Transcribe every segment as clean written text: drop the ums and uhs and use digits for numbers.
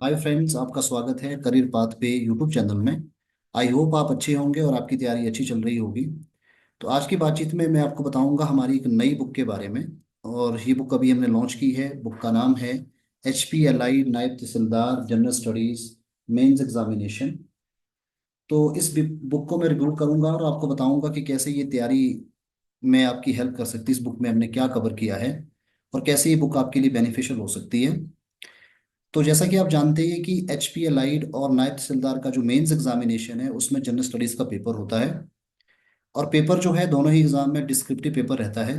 Hi friends, आपका स्वागत है करियर पाथ पे यूट्यूब चैनल में। आई होप आप अच्छे होंगे और आपकी तैयारी अच्छी चल रही होगी। तो आज की बातचीत में मैं आपको बताऊंगा हमारी एक नई बुक के बारे में। और ये बुक अभी हमने लॉन्च की है। बुक का नाम है HPLI नायब तहसीलदार जनरल स्टडीज मेंस एग्जामिनेशन। तो इस बुक को मैं रिव्यू करूंगा और आपको बताऊंगा कि कैसे ये तैयारी में आपकी हेल्प कर सकती है। इस बुक में हमने क्या कवर किया है और कैसे ये बुक आपके लिए बेनिफिशियल हो सकती है। तो जैसा कि आप जानते हैं कि HPLI और नायब तहसीलदार का जो मेंस एग्जामिनेशन है उसमें जनरल स्टडीज का पेपर होता है। और पेपर जो है दोनों ही एग्जाम में डिस्क्रिप्टिव पेपर रहता है।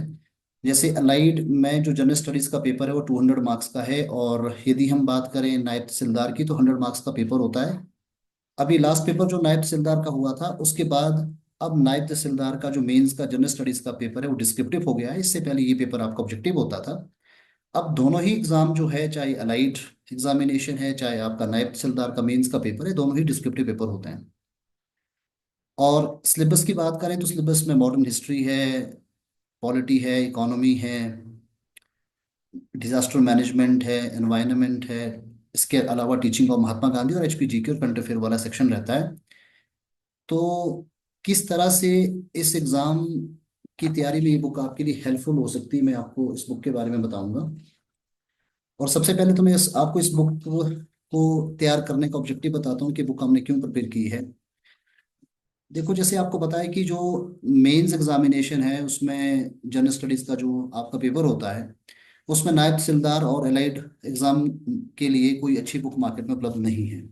जैसे अलाइड में जो जनरल स्टडीज का पेपर है वो 200 मार्क्स का है, और यदि हम बात करें नायब तहसीलदार की तो 100 मार्क्स का पेपर होता है। अभी लास्ट पेपर जो नायब तहसीलदार का हुआ था उसके बाद अब नायब तहसीलदार का जो मेंस का जनरल स्टडीज का पेपर है वो डिस्क्रिप्टिव हो गया है। इससे पहले ये पेपर आपका ऑब्जेक्टिव होता था। अब दोनों ही एग्जाम जो है, चाहे अलाइड एग्जामिनेशन है चाहे आपका नायब तहसीलदार का मेंस का पेपर है, दोनों ही डिस्क्रिप्टिव पेपर होते हैं। और सिलेबस की बात करें तो सिलेबस में मॉडर्न हिस्ट्री है, पॉलिटी है, इकोनॉमी है, डिजास्टर मैनेजमेंट है, एनवायरनमेंट है। इसके अलावा टीचिंग ऑफ महात्मा गांधी और HPGK और करंट अफेयर वाला सेक्शन रहता है। तो किस तरह से इस एग्जाम की तैयारी में ये बुक आपके लिए हेल्पफुल हो सकती है, मैं आपको इस बुक के बारे में बताऊंगा। और सबसे पहले तो मैं आपको इस बुक को तैयार करने का ऑब्जेक्टिव बताता हूँ कि बुक हमने क्यों प्रिपेयर की है। देखो, जैसे आपको पता है कि जो मेंस एग्जामिनेशन है उसमें जनरल स्टडीज का जो आपका पेपर होता है उसमें नायब तहसीलदार और एलाइड एग्जाम के लिए कोई अच्छी बुक मार्केट में उपलब्ध नहीं है।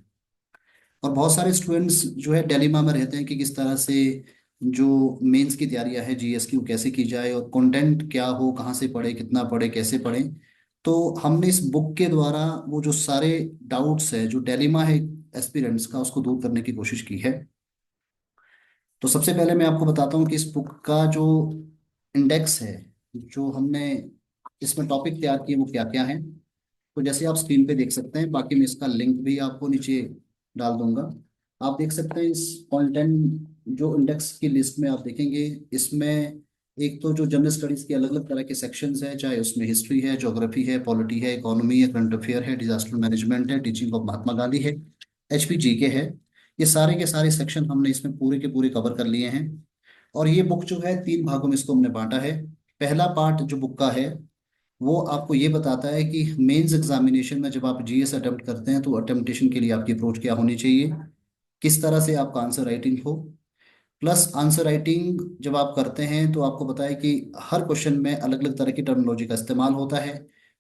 और बहुत सारे स्टूडेंट्स जो है डिलेमा में रहते हैं कि किस तरह से जो मेंस की तैयारियां है GS की वो कैसे की जाए और कंटेंट क्या हो, कहाँ से पढ़े, कितना पढ़े, कैसे पढ़े। तो हमने इस बुक के द्वारा वो जो सारे डाउट्स है, जो डिलेमा है एस्पिरेंट्स का, उसको दूर करने की कोशिश की है। तो सबसे पहले मैं आपको बताता हूँ कि इस बुक का जो इंडेक्स है, जो हमने इसमें टॉपिक तैयार किए वो क्या क्या हैं। तो जैसे आप स्क्रीन पे देख सकते हैं, बाकी मैं इसका लिंक भी आपको नीचे डाल दूंगा। आप देख सकते हैं इस कंटेंट जो इंडेक्स की लिस्ट में आप देखेंगे, इसमें एक तो जो जनरल स्टडीज के अलग अलग तरह के सेक्शंस हैं, चाहे उसमें हिस्ट्री है, ज्योग्राफी है, पॉलिटी है, इकोनॉमी है, करंट अफेयर है, डिजास्टर मैनेजमेंट है, टीचिंग ऑफ महात्मा गांधी है, HPGK है। ये सारे के सारे सेक्शन हमने इसमें पूरे के पूरे कवर कर लिए हैं। और ये बुक जो है 3 भागों में इसको हमने बांटा है। पहला पार्ट जो बुक का है वो आपको ये बताता है कि मेंस एग्जामिनेशन में जब आप GS अटेम्प्ट करते हैं तो अटेम्प्टेशन के लिए आपकी अप्रोच क्या होनी चाहिए, किस तरह से आपका आंसर राइटिंग हो। प्लस आंसर राइटिंग जब आप करते हैं तो आपको पता है कि हर क्वेश्चन में अलग अलग तरह की टर्मिनोलॉजी का इस्तेमाल होता है।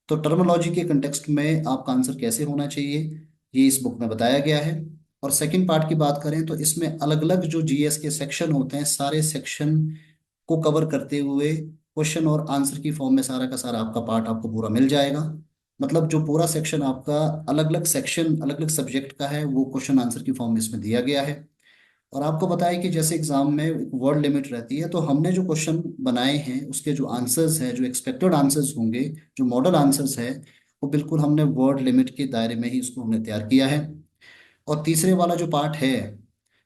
तो टर्मिनोलॉजी के कंटेक्स्ट में आपका आंसर कैसे होना चाहिए, ये इस बुक में बताया गया है। और सेकंड पार्ट की बात करें तो इसमें अलग अलग जो GS के सेक्शन होते हैं, सारे सेक्शन को कवर करते हुए क्वेश्चन और आंसर की फॉर्म में सारा का सारा आपका पार्ट आपको पूरा मिल जाएगा। मतलब जो पूरा सेक्शन आपका अलग अलग सेक्शन अलग अलग सब्जेक्ट का है वो क्वेश्चन आंसर की फॉर्म में इसमें दिया गया है। और आपको बताया कि जैसे एग्जाम में वर्ड लिमिट रहती है, तो हमने जो क्वेश्चन बनाए हैं उसके जो आंसर्स हैं, जो एक्सपेक्टेड आंसर्स होंगे, जो मॉडल आंसर्स है, वो बिल्कुल हमने वर्ड लिमिट के दायरे में ही उसको हमने तैयार किया है। और तीसरे वाला जो पार्ट है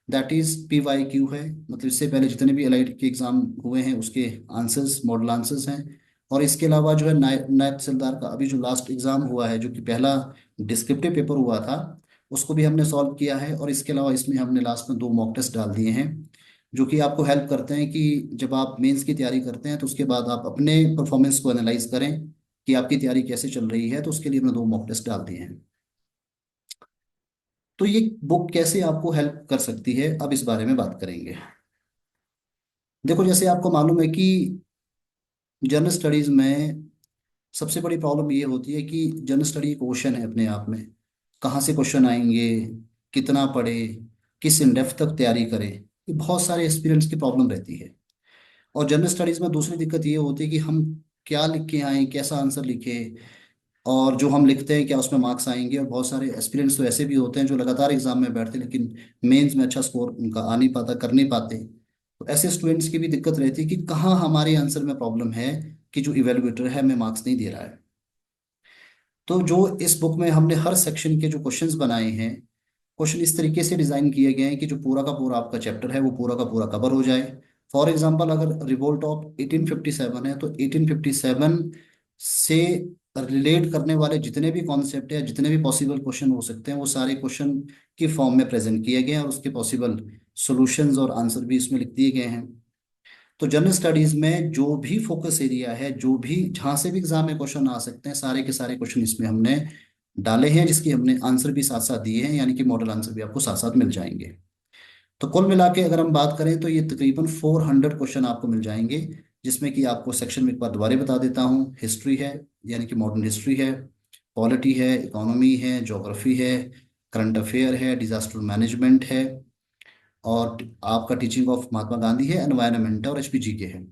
दैट इज PYQ है। मतलब इससे पहले जितने भी एलाइड के एग्जाम हुए हैं उसके आंसर्स मॉडल आंसर्स हैं। और इसके अलावा जो है नायब तहसीलदार का अभी जो लास्ट एग्जाम हुआ है, जो कि पहला डिस्क्रिप्टिव पेपर हुआ था, उसको भी हमने सॉल्व किया है। और इसके अलावा इसमें हमने लास्ट में 2 मॉक टेस्ट डाल दिए हैं, जो कि आपको हेल्प करते हैं कि जब आप मेंस की तैयारी करते हैं तो उसके बाद आप अपने परफॉर्मेंस को एनालाइज करें कि आपकी तैयारी कैसे चल रही है। तो उसके लिए हमने 2 मॉक टेस्ट डाल दिए हैं। तो ये बुक कैसे आपको हेल्प कर सकती है, अब इस बारे में बात करेंगे। देखो, जैसे आपको मालूम है कि जनरल स्टडीज में सबसे बड़ी प्रॉब्लम ये होती है कि जनरल स्टडी एक ओशन है अपने आप में। कहाँ से क्वेश्चन आएंगे, कितना पढ़े, किस इन डेप्थ तक तैयारी करें, ये बहुत सारे एक्सपीरियंस की प्रॉब्लम रहती है। और जनरल स्टडीज में दूसरी दिक्कत ये होती है कि हम क्या लिख के आए, कैसा आंसर लिखे, और जो हम लिखते हैं क्या उसमें मार्क्स आएंगे। और बहुत सारे एस्पिरेंट्स तो ऐसे भी होते हैं जो लगातार एग्जाम में बैठते हैं लेकिन मेंस में अच्छा स्कोर उनका आ नहीं पाता, कर नहीं पाते। तो ऐसे स्टूडेंट्स की भी दिक्कत रहती है कि कहाँ हमारे आंसर में प्रॉब्लम है कि जो इवेलुएटर है हमें मार्क्स नहीं दे रहा है। तो जो इस बुक में हमने हर सेक्शन के जो क्वेश्चंस बनाए हैं, क्वेश्चन इस तरीके से डिजाइन किए गए हैं कि जो पूरा का पूरा आपका चैप्टर है वो पूरा का पूरा कवर हो जाए। फॉर एग्जांपल, अगर रिवोल्ट ऑफ 1857 है तो 1857 से रिलेट करने वाले जितने भी कॉन्सेप्ट है, जितने भी पॉसिबल क्वेश्चन हो सकते हैं, वो सारे क्वेश्चन की फॉर्म में प्रेजेंट किए गए हैं और उसके पॉसिबल सॉल्यूशंस और आंसर भी इसमें लिख दिए गए हैं। तो जनरल स्टडीज में जो भी फोकस एरिया है, जो भी जहां से भी एग्जाम में क्वेश्चन आ सकते हैं, सारे के सारे क्वेश्चन इसमें हमने डाले हैं, जिसकी हमने आंसर भी साथ साथ दिए हैं, यानी कि मॉडल आंसर भी आपको साथ साथ मिल जाएंगे। तो कुल मिला के अगर हम बात करें तो ये तकरीबन 400 क्वेश्चन आपको मिल जाएंगे, जिसमें कि आपको सेक्शन में एक बार दोबारा बता देता हूँ। हिस्ट्री है, यानी कि मॉडर्न हिस्ट्री है, पॉलिटी है, इकोनॉमी है, ज्योग्राफी है, करंट अफेयर है, डिजास्टर मैनेजमेंट है, और आपका टीचिंग ऑफ महात्मा गांधी है, एनवायरनमेंट है, और एचपीजी के हैं।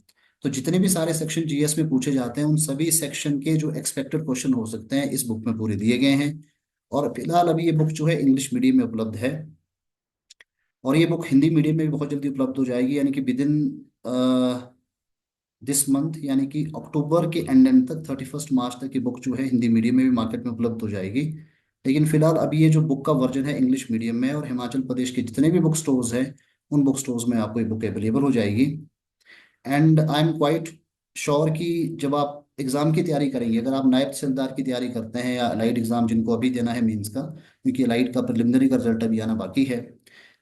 तो जितने भी सारे सेक्शन जीएस में पूछे जाते हैं, उन सभी सेक्शन के जो एक्सपेक्टेड क्वेश्चन हो सकते हैं इस बुक में पूरे दिए गए हैं। और फिलहाल अभी ये बुक जो है इंग्लिश मीडियम में उपलब्ध है, और ये बुक हिंदी मीडियम में भी बहुत जल्दी उपलब्ध हो जाएगी, यानी कि विद इन दिस मंथ, यानी कि अक्टूबर के एंड तक, 31 मार्च तक ये बुक जो है हिंदी मीडियम में भी मार्केट में उपलब्ध हो जाएगी। लेकिन फिलहाल अभी ये जो बुक का वर्जन है इंग्लिश मीडियम में, और हिमाचल प्रदेश के जितने भी बुक स्टोर्स हैं उन बुक स्टोर्स में आपको ये बुक अवेलेबल हो जाएगी। And I am quite sure कि जब आप एग्जाम की तैयारी करेंगे, अगर आप नायब तहसीलदार की तैयारी करते हैं या लाइट एग्जाम जिनको अभी देना है मेंस का, क्योंकि लाइट का प्रिलिमिनरी का रिजल्ट अभी आना बाकी है,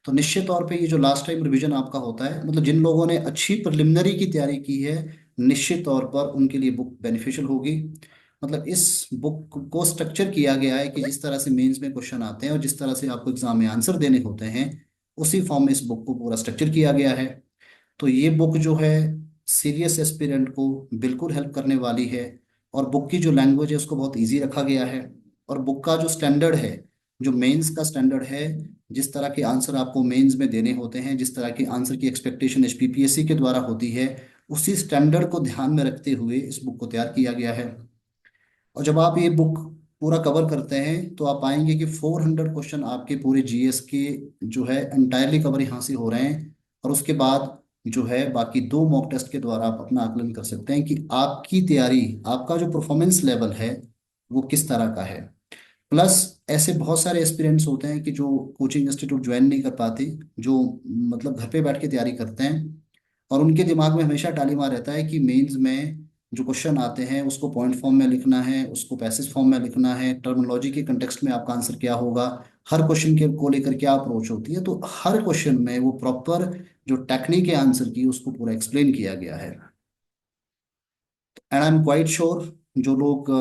तो निश्चित तौर पे ये जो लास्ट टाइम रिवीजन आपका होता है, मतलब जिन लोगों ने अच्छी प्रिलिमिनरी की तैयारी की है, निश्चित तौर पर उनके लिए बुक बेनिफिशियल होगी। मतलब इस बुक को स्ट्रक्चर किया गया है कि जिस तरह से मेंस में क्वेश्चन आते हैं और जिस तरह से आपको एग्जाम में आंसर देने होते हैं, उसी फॉर्म में इस बुक को पूरा स्ट्रक्चर किया गया है। तो ये बुक जो है सीरियस एस्पिरेंट को बिल्कुल हेल्प करने वाली है, और बुक की जो लैंग्वेज है उसको बहुत इजी रखा गया है। और बुक का जो स्टैंडर्ड है, जो मेंस का स्टैंडर्ड है, जिस तरह के आंसर आपको मेंस में देने होते हैं, जिस तरह के आंसर की एक्सपेक्टेशन एचपीपीएससी के द्वारा होती है, उसी स्टैंडर्ड को ध्यान में रखते हुए इस बुक को तैयार किया गया है। और जब आप ये बुक पूरा कवर करते हैं तो आप पाएंगे कि 400 क्वेश्चन आपके पूरे जीएस के जो है एंटायरली कवर यहाँ से हो रहे हैं। और उसके बाद जो है बाकी 2 मॉक टेस्ट के द्वारा आप अपना आकलन कर सकते हैं कि आपकी तैयारी, आपका जो परफॉर्मेंस लेवल है वो किस तरह का है। प्लस ऐसे बहुत सारे एस्पिरेंट्स होते हैं कि जो कोचिंग इंस्टीट्यूट ज्वाइन नहीं कर पाते, जो मतलब घर पे बैठ के तैयारी करते हैं, और उनके दिमाग में हमेशा टालीमा रहता है कि मेंस में जो क्वेश्चन आते हैं उसको पॉइंट फॉर्म में लिखना है, उसको पैसेज फॉर्म में लिखना है, टर्मिनोलॉजी के कंटेक्स्ट में आपका आंसर क्या होगा, हर क्वेश्चन के को लेकर क्या अप्रोच होती है। तो हर क्वेश्चन में वो प्रॉपर जो टेक्निक है आंसर की, उसको पूरा एक्सप्लेन किया गया है। And I am quite sure जो लोग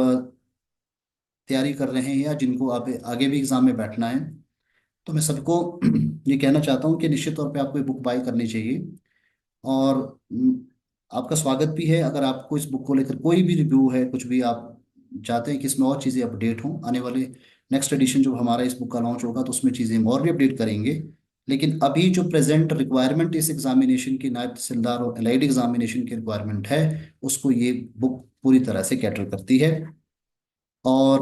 तैयारी कर रहे हैं या जिनको आप आगे भी एग्जाम में बैठना है, तो मैं सबको ये कहना चाहता हूँ कि निश्चित तौर पे आपको ये बुक बाय करनी चाहिए। और आपका स्वागत भी है अगर आपको इस बुक को लेकर कोई भी रिव्यू है, कुछ भी आप चाहते हैं कि इसमें और चीज़ें अपडेट हों, आने वाले नेक्स्ट एडिशन जब हमारा इस बुक का लॉन्च होगा तो उसमें चीज़ें हम और भी अपडेट करेंगे। लेकिन अभी जो प्रेजेंट रिक्वायरमेंट इस एग्जामिनेशन की, नायब तहसीलदार और एलाइड एग्जामिनेशन की रिक्वायरमेंट है, उसको ये बुक पूरी तरह से कैटर करती है। और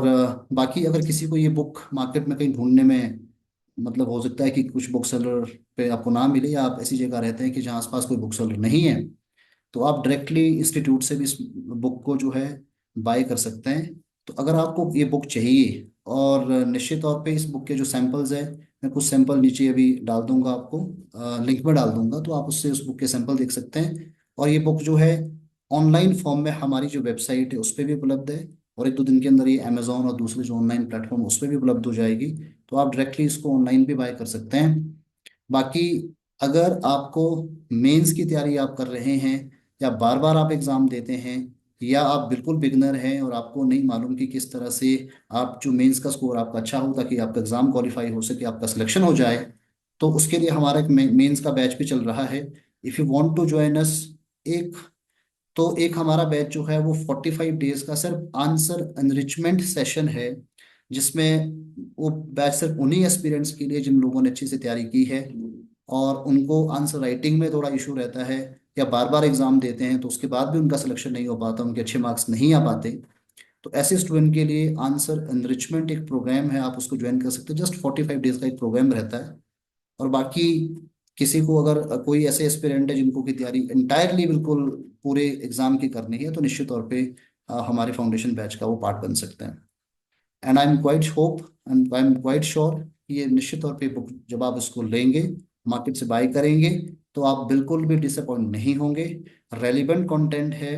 बाकी अगर किसी को ये बुक मार्केट में कहीं ढूंढने में, मतलब हो सकता है कि कुछ बुक सेलर पे आपको ना मिले, या आप ऐसी जगह रहते हैं कि जहाँ आसपास कोई बुक सेलर नहीं है, तो आप डायरेक्टली इंस्टीट्यूट से भी इस बुक को जो है बाय कर सकते हैं। तो अगर आपको ये बुक चाहिए, और निश्चित तौर पे इस बुक के जो सैंपल्स है, मैं कुछ सैंपल नीचे अभी डाल दूंगा आपको, लिंक में डाल दूंगा, तो आप उससे उस बुक के सैंपल देख सकते हैं। और ये बुक जो है ऑनलाइन फॉर्म में हमारी जो वेबसाइट है उस पर भी उपलब्ध है, और 1-2 दिन के अंदर ये अमेजोन और दूसरे जो ऑनलाइन प्लेटफॉर्म उस पर भी उपलब्ध हो जाएगी। तो आप डायरेक्टली इसको ऑनलाइन भी बाय कर सकते हैं। बाकी अगर आपको मेंस की तैयारी आप कर रहे हैं, या बार बार आप एग्ज़ाम देते हैं, या आप बिल्कुल बिगनर हैं और आपको नहीं मालूम कि किस तरह से आप जो मेंस का स्कोर आपका अच्छा हो ताकि आपका एग्ज़ाम क्वालिफाई हो सके, आपका सिलेक्शन हो जाए, तो उसके लिए हमारा एक मेंस का बैच भी चल रहा है। If you want to join us, एक तो एक हमारा बैच जो है वो 45 डेज का सिर्फ आंसर एनरिचमेंट सेशन है, जिसमें वो बैच सिर्फ उन्हीं एस्पिरेंट्स के लिए जिन लोगों ने अच्छे से तैयारी की है, और उनको आंसर राइटिंग में थोड़ा इशू रहता है, या बार बार एग्जाम देते हैं तो उसके बाद भी उनका सिलेक्शन नहीं हो पाता, उनके अच्छे मार्क्स नहीं आ पाते। तो ऐसे स्टूडेंट के लिए आंसर एनरिचमेंट एक प्रोग्राम है, आप उसको ज्वाइन कर सकते हैं। जस्ट 45 डेज का एक प्रोग्राम रहता है। और बाकी किसी को अगर कोई ऐसे एस्पिरेंट है जिनको की तैयारी इंटायरली बिल्कुल पूरे एग्जाम की करनी है, तो निश्चित तौर पे हमारे फाउंडेशन बैच का वो पार्ट बन सकते हैं। And I am quite hope and I am quite sure, ये निश्चित तौर पे बुक जब आप इसको लेंगे, मार्केट से बाय करेंगे, तो आप बिल्कुल भी डिसअपॉइंट नहीं होंगे। रेलिवेंट कंटेंट है,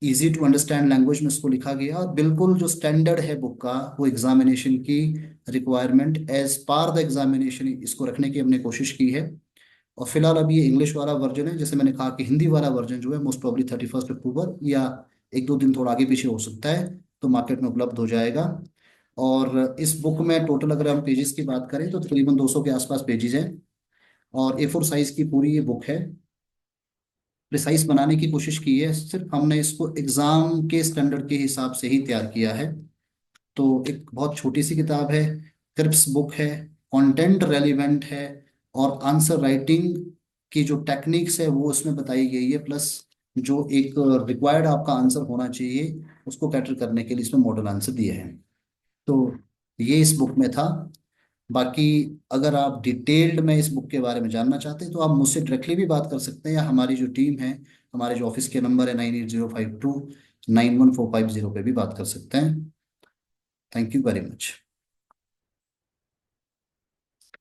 इजी टू अंडरस्टैंड लैंग्वेज में इसको लिखा गया, और बिल्कुल जो स्टैंडर्ड है बुक का, वो एग्जामिनेशन की requirement as per the examination इसको रखने की हमने कोशिश की है। और फिलहाल अभी ये इंग्लिश वाला वर्जन है, जैसे मैंने कहा कि हिंदी वाला वर्जन जो है मोस्ट प्रॉब्ली 31 अक्टूबर या एक दो दिन थोड़ा आगे पीछे हो सकता है, तो मार्केट में उपलब्ध हो जाएगा। और इस बुक में टोटल अगर हम पेजेस की बात करें तो तकरीबन 200 के आसपास पेजेस हैं, और A4 साइज की पूरी ये बुक है। प्रिसाइज बनाने की कोशिश की है, सिर्फ हमने इसको एग्जाम के स्टैंडर्ड के हिसाब से ही तैयार किया है। तो एक बहुत छोटी सी किताब है, क्रिप्स बुक है, कंटेंट रेलिवेंट है, और आंसर राइटिंग की जो टेक्निक्स है वो उसमें बताई गई है, प्लस जो एक रिक्वायर्ड आपका आंसर होना चाहिए उसको कैटर करने के लिए इसमें मॉडल आंसर दिए हैं। तो ये इस बुक में था। बाकी अगर आप डिटेल्ड में इस बुक के बारे में जानना चाहते हैं तो आप मुझसे डायरेक्टली भी बात कर सकते हैं, या हमारी जो टीम है, हमारे जो ऑफिस के नंबर है 9805291450 पे भी बात कर सकते हैं। Thank you very much.